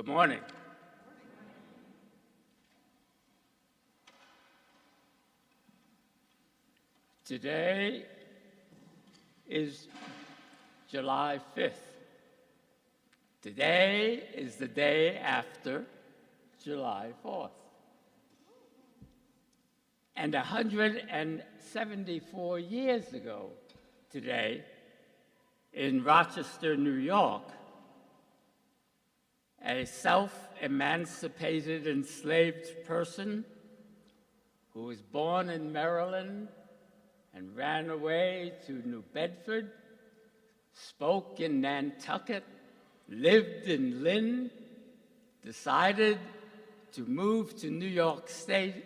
Good morning. Today is July 5th. Today is the day after July 4th. And 174 years ago today, in Rochester, New York, a self-emancipated enslaved person who was born in Maryland and ran away to New Bedford, spoke in Nantucket, lived in Lynn, decided to move to New York State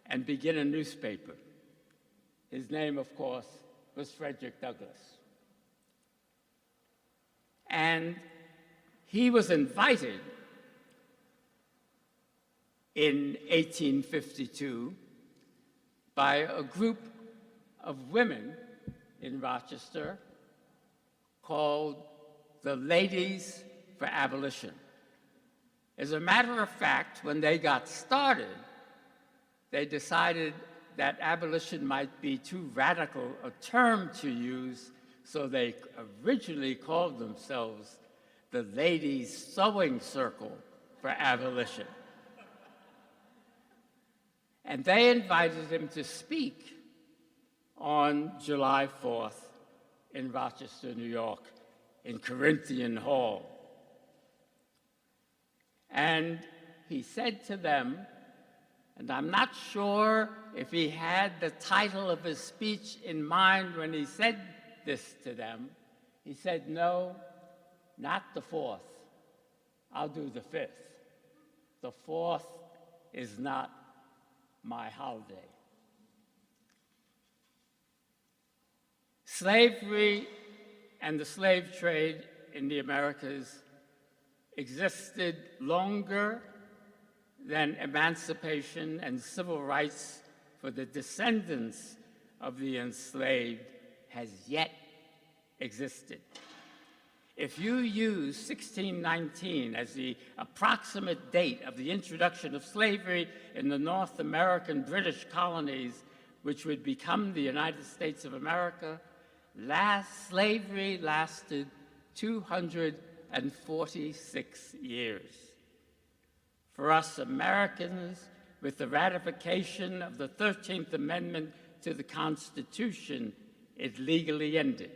and begin a newspaper. His name, of course, was Frederick Douglass. And he was invited in 1852 by a group of women in Rochester called the Ladies for Abolition. As a matter of fact, when they got started, they decided that abolition might be too radical a term to use, so they originally called themselves the Ladies Sewing Circle for Abolition. And they invited him to speak on July 4th in Rochester, New York, in Corinthian Hall. And he said to them, and I'm not sure if he had the title of his speech in mind when he said this to them, he said, "No, not the 4th. I'll do the 5th. The 4th is not my holiday." Slavery and the slave trade in the Americas existed longer than emancipation and civil rights for the descendants of the enslaved has yet existed. If you use 1619 as the approximate date of the introduction of slavery in the North American British colonies, which would become the United States of America, slavery lasted 246 years. For us Americans, with the ratification of the 13th Amendment to the Constitution, it legally ended.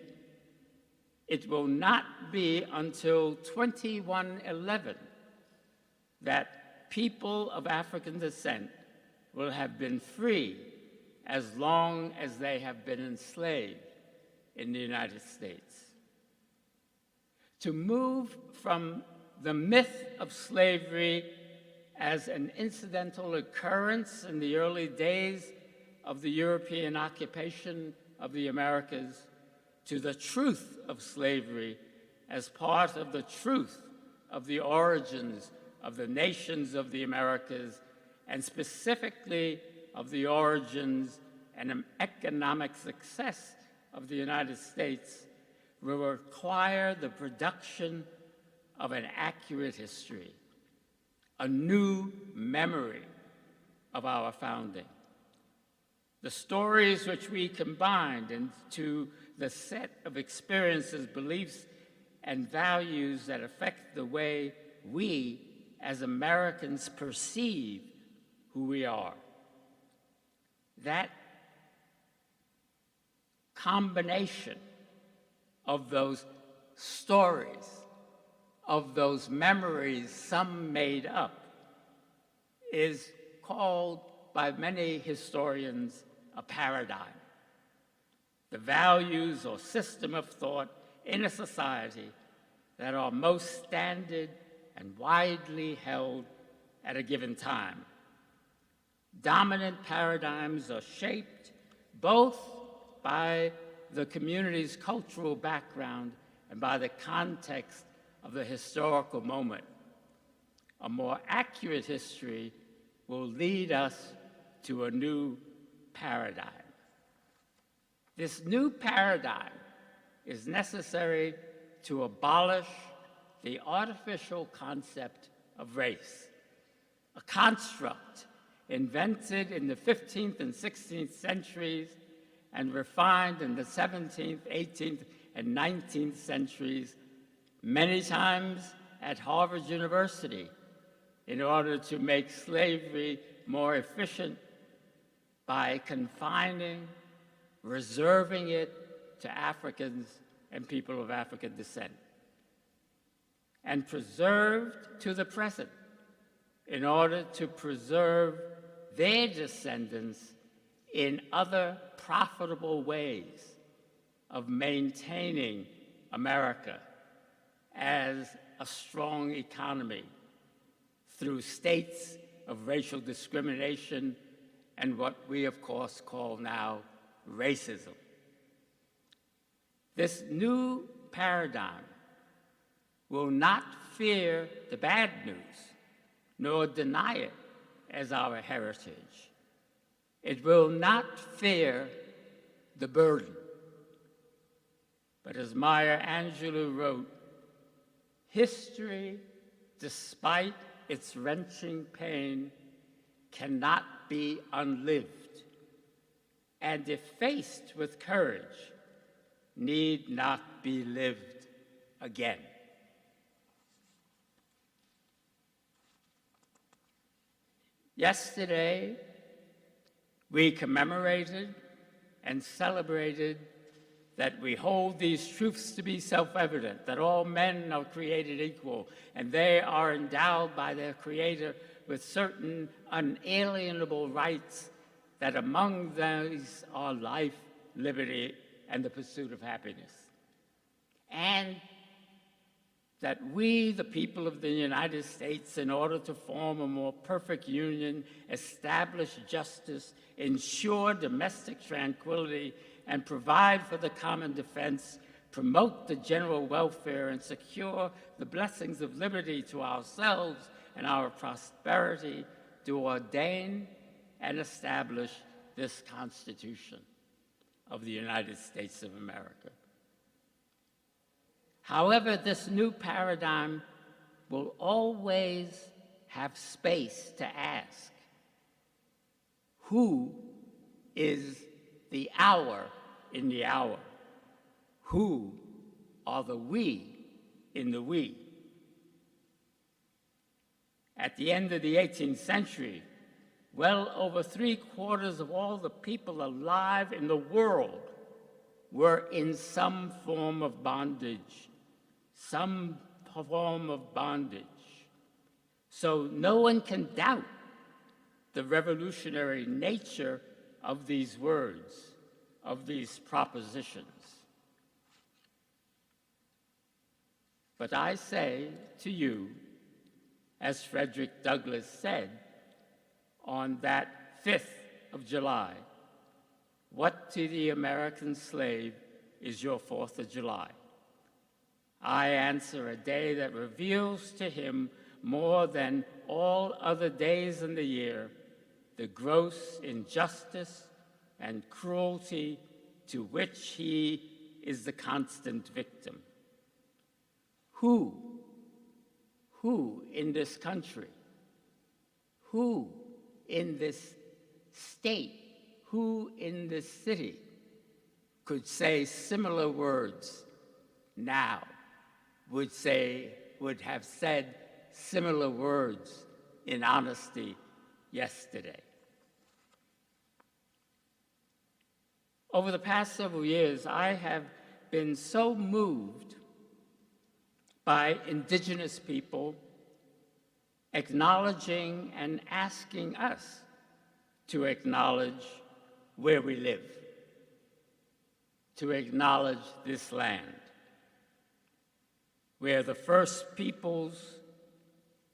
It will not be until 2111 that people of African descent will have been free as long as they have been enslaved in the United States. To move from the myth of slavery as an incidental occurrence in the early days of the European occupation of the Americas to the truth of slavery as part of the truth of the origins of the nations of the Americas, and specifically of the origins and economic success of the United States, will require the production of an accurate history, a new memory of our founding. The stories which we combined into the set of experiences, beliefs, and values that affect the way we as Americans perceive who we are. That combination of those stories, of those memories, some made up, is called by many historians a paradigm. The values or system of thought in a society that are most standard and widely held at a given time. Dominant paradigms are shaped both by the community's cultural background and by the context of the historical moment. A more accurate history will lead us to a new paradigm. This new paradigm is necessary to abolish the artificial concept of race, a construct invented in the 15th and 16th centuries and refined in the 17th, 18th, and 19th centuries, many times at Harvard University, in order to make slavery more efficient by confining, reserving it to Africans and people of African descent, and preserved to the present in order to preserve their descendants in other profitable ways of maintaining America as a strong economy through states of racial discrimination and what we, of course, call now racism. This new paradigm will not fear the bad news, nor deny it as our heritage. It will not fear the burden. But as Maya Angelou wrote, history, despite its wrenching pain, cannot be unlived, and if faced with courage, need not be lived again. Yesterday, we commemorated and celebrated that we hold these truths to be self-evident, that all men are created equal, and they are endowed by their Creator with certain unalienable rights, that among these are life, liberty, and the pursuit of happiness. And that we, the people of the United States, in order to form a more perfect union, establish justice, ensure domestic tranquility, and provide for the common defense, promote the general welfare, and secure the blessings of liberty to ourselves and our prosperity, to ordain and establish this Constitution of the United States of America. However, this new paradigm will always have space to ask, who is the hour in the hour? Who are the we in the we? At the end of the 18th century, well over 3/4 of all the people alive in the world were in some form of bondage. Some form of bondage. So no one can doubt the revolutionary nature of these words, of these propositions. But I say to you, as Frederick Douglass said on that 5th of July, what to the American slave is your 4th of July? I answer, a day that reveals to him more than all other days in the year the gross injustice and cruelty to which he is the constant victim. Who in this country, who in this state, who in this city could say similar words now, would have said similar words in honesty yesterday? Over the past several years, I have been so moved by indigenous people acknowledging and asking us to acknowledge where we live, to acknowledge this land, where the first peoples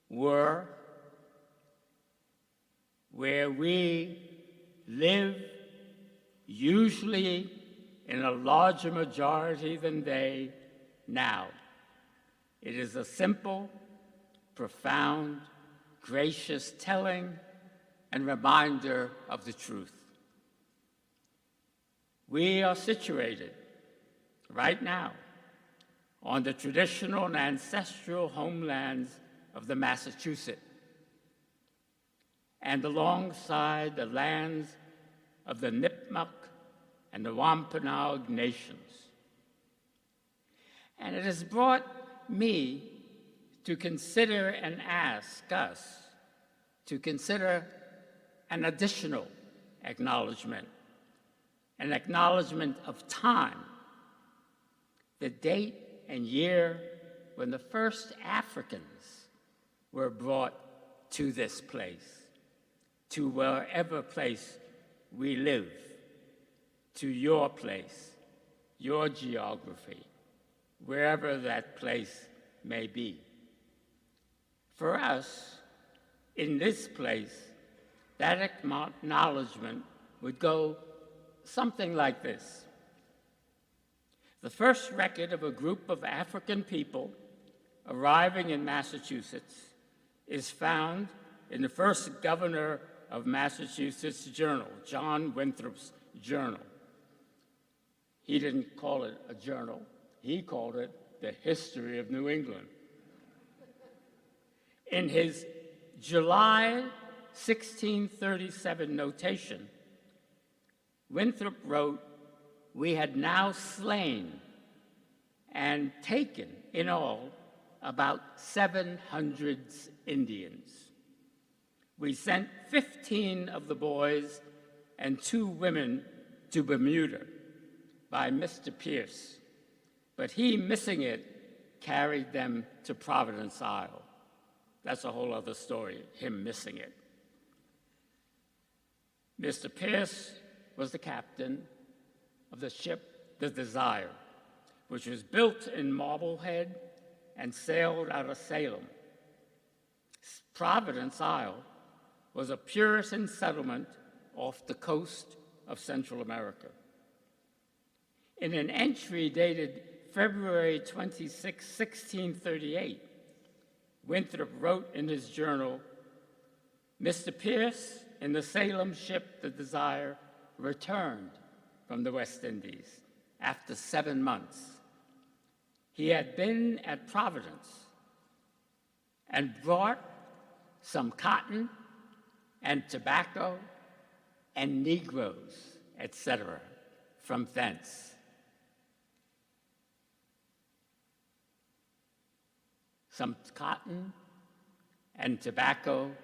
were, where we live, usually in a larger majority than they now. It is a simple, profound, gracious telling and reminder of the truth. We are situated right now on the traditional and ancestral homelands of the Massachusetts, and alongside the lands of the Nipmuc and the Wampanoag nations. And it has brought me to consider and ask us to consider an additional acknowledgement, an acknowledgement of time, the date and year when the first Africans were brought to this place, to wherever place we live, to your place, your geography, wherever that place may be. For us, in this place, that acknowledgement would go something like this. The first record of a group of African people arriving in Massachusetts is found in the first governor of Massachusetts journal, John Winthrop's journal. He didn't call it a journal. He called it the History of New England. In his July 1637 notation, Winthrop wrote, "We had now slain and taken in all about 700 Indians. We sent 15 of the boys and 2 women to Bermuda by Mr. Pierce, but he, missing it, carried them to Providence Isle." That's a whole other story, him missing it. Mr. Pierce was the captain of the ship, the Desire, which was built in Marblehead and sailed out of Salem. Providence Isle was a Puritan settlement off the coast of Central America. In an entry dated February 26, 1638, Winthrop wrote in his journal, "Mr. Pierce, in the Salem ship, the Desire, returned from the West Indies after 7 months. He had been at Providence and brought some cotton and tobacco and Negroes, etc., from thence." Some cotton and tobacco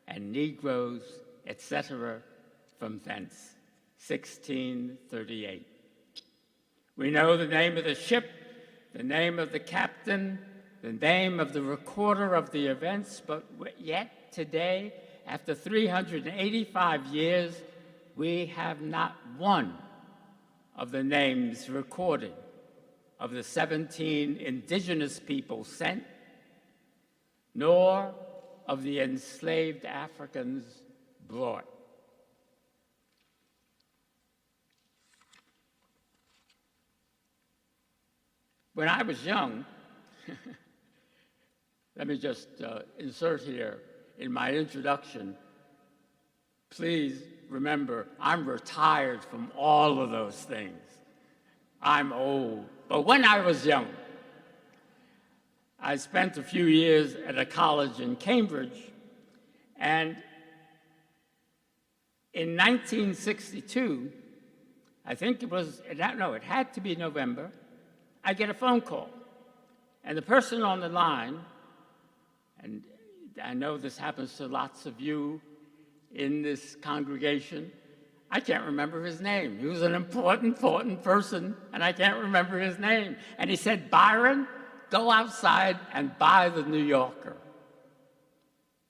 and Negroes, etc., from thence, 1638. We know the name of the ship, the name of the captain, the name of the recorder of the events, but yet today, after 385 years, we have not one of the names recorded of the 17 indigenous people sent, nor of the enslaved Africans brought. When I was young, let me just insert here in my introduction, please remember, I'm retired from all of those things. I'm old. But when I was young, I spent a few years at a college in Cambridge, and in 1962, I think it was, no, it had to be November, I get a phone call. And the person on the line, and I know this happens to lots of you in this congregation, I can't remember his name. He was an important person, and I can't remember his name. And he said, "Byron, go outside and buy the New Yorker.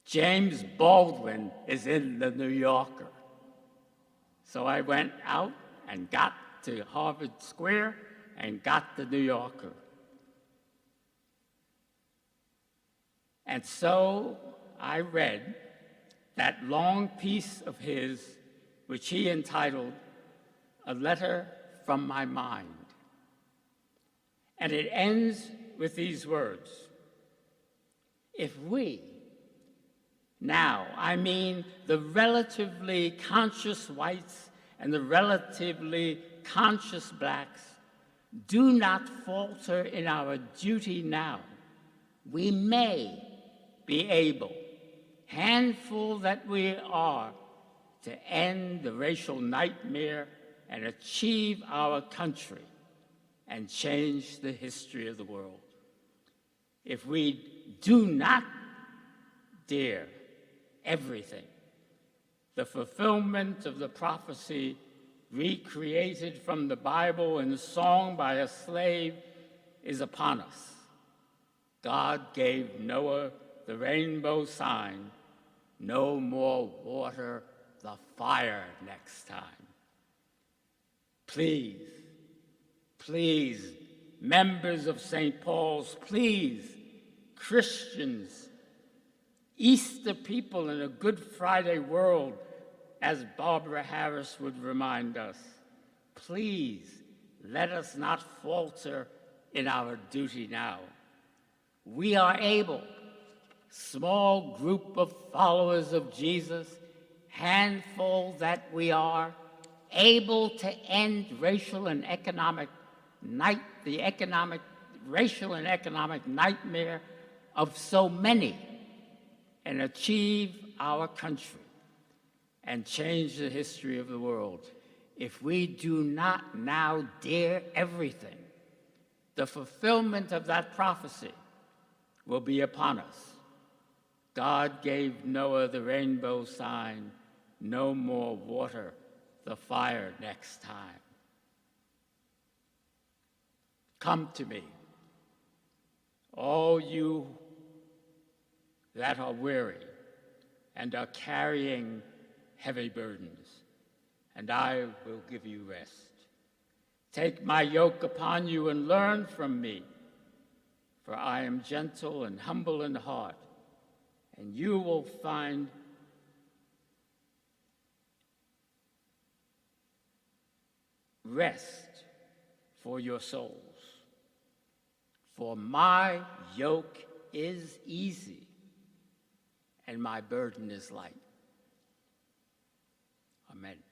James Baldwin is in the New Yorker." So I went out and got to Harvard Square and got the New Yorker. And so I read that long piece of his, which he entitled "A Letter from My Mind." And it ends with these words: "If we, now, I mean the relatively conscious whites and the relatively conscious blacks, do not falter in our duty now. We may be able, handful that we are, to end the racial nightmare and achieve our country and change the history of the world. If we do not dare everything, the fulfillment of the prophecy recreated from the Bible in song by a slave is upon us. God gave Noah the rainbow sign, no more water, the fire next time. Please, please, members of St. Paul's, please, Christians, Easter people in a Good Friday world, as Barbara Harris would remind us, please let us not falter in our duty now. We are able, small group of followers of Jesus, handful that we are, able to end racial and economic nightmare of so many and achieve our country and change the history of the world. If we do not now dare everything, the fulfillment of that prophecy will be upon us. God gave Noah the rainbow sign, no more water, the fire next time. Come to me, all you that are weary and are carrying heavy burdens, and I will give you rest. Take my yoke upon you and learn from me, for I am gentle and humble in heart, and you will find rest for your souls. For my yoke is easy, and my burden is light. Amen.